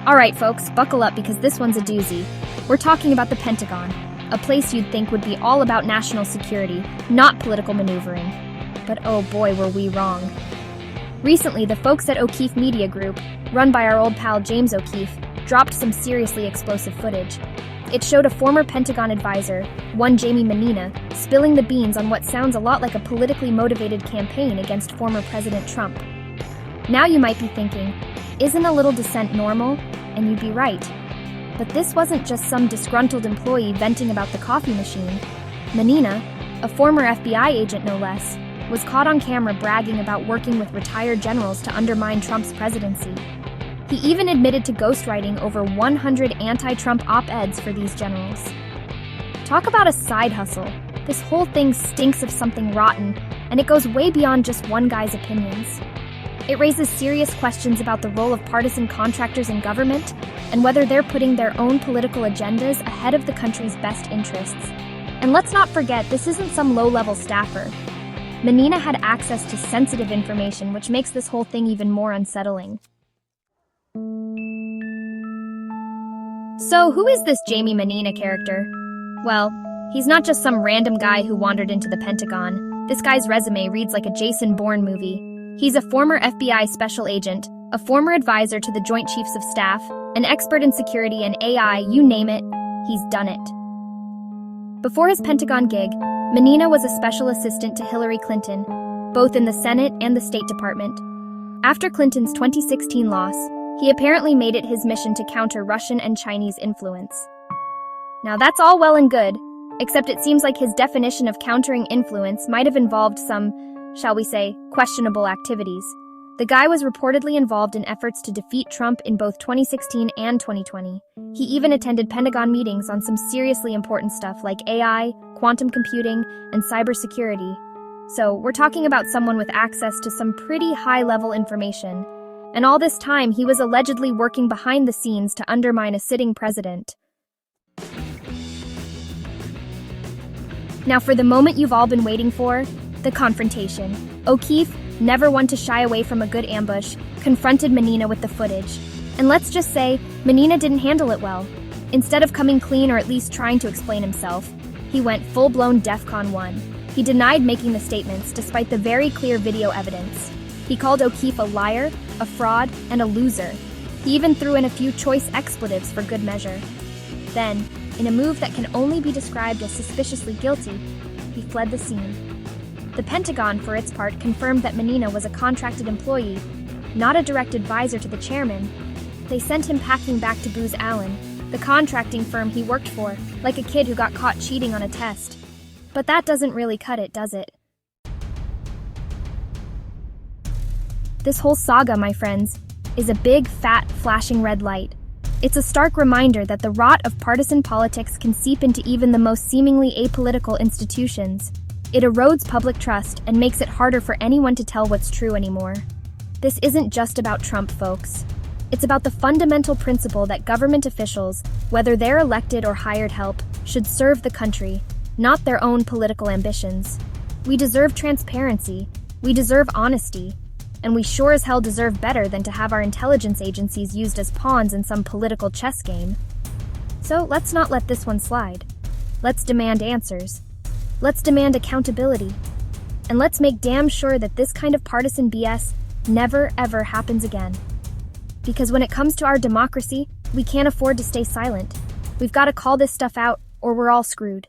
Alright folks, buckle up because this one's a doozy. We're talking about the Pentagon, a place you'd think would be all about national security, not political maneuvering. But oh boy, were we wrong. Recently, the folks at O'Keefe Media Group, run by our old pal James O'Keefe, dropped some seriously explosive footage. It showed a former Pentagon advisor, one Jamie Mannina, spilling the beans on what sounds a lot like a politically motivated campaign against former President Trump. Now you might be thinking, isn't a little dissent normal? And you'd be right. But this wasn't just some disgruntled employee venting about the coffee machine. Mannina, a former FBI agent no less, was caught on camera bragging about working with retired generals to undermine Trump's presidency. He even admitted to ghostwriting over 100 anti-Trump op-eds for these generals. Talk about a side hustle. This whole thing stinks of something rotten, and it goes way beyond just one guy's opinions. It raises serious questions about the role of partisan contractors in government and whether they're putting their own political agendas ahead of the country's best interests. And let's not forget, this isn't some low-level staffer. Mannina had access to sensitive information, which makes this whole thing even more unsettling. So, who is this Jamie Mannina character? Well, he's not just some random guy who wandered into the Pentagon. This guy's resume reads like a Jason Bourne movie. He's a former FBI special agent, a former advisor to the Joint Chiefs of Staff, an expert in security and AI, you name it, he's done it. Before his Pentagon gig, Mannina was a special assistant to Hillary Clinton, both in the Senate and the State Department. After Clinton's 2016 loss, he apparently made it his mission to counter Russian and Chinese influence. Now that's all well and good, except it seems like his definition of countering influence might have involved some, shall we say, questionable activities. The guy was reportedly involved in efforts to defeat Trump in both 2016 and 2020. He even attended Pentagon meetings on some seriously important stuff like AI, quantum computing, and cybersecurity. So, we're talking about someone with access to some pretty high-level information. And all this time, he was allegedly working behind the scenes to undermine a sitting president. Now for the moment you've all been waiting for, the confrontation. O'Keefe, never one to shy away from a good ambush, confronted Mannina with the footage. And let's just say, Mannina didn't handle it well. Instead of coming clean or at least trying to explain himself, he went full-blown DEFCON 1. He denied making the statements despite the very clear video evidence. He called O'Keefe a liar, a fraud, and a loser. He even threw in a few choice expletives for good measure. Then, in a move that can only be described as suspiciously guilty, he fled the scene. The Pentagon, for its part, confirmed that Mannina was a contracted employee, not a direct advisor to the chairman. They sent him packing back to Booz Allen, the contracting firm he worked for, like a kid who got caught cheating on a test. But that doesn't really cut it, does it? This whole saga, my friends, is a big, fat, flashing red light. It's a stark reminder that the rot of partisan politics can seep into even the most seemingly apolitical institutions. It erodes public trust and makes it harder for anyone to tell what's true anymore. This isn't just about Trump, folks. It's about the fundamental principle that government officials, whether they're elected or hired help, should serve the country, not their own political ambitions. We deserve transparency, we deserve honesty, and we sure as hell deserve better than to have our intelligence agencies used as pawns in some political chess game. So let's not let this one slide. Let's demand answers. Let's demand accountability. And let's make damn sure that this kind of partisan BS never ever happens again. Because when it comes to our democracy, we can't afford to stay silent. We've got to call this stuff out, or we're all screwed.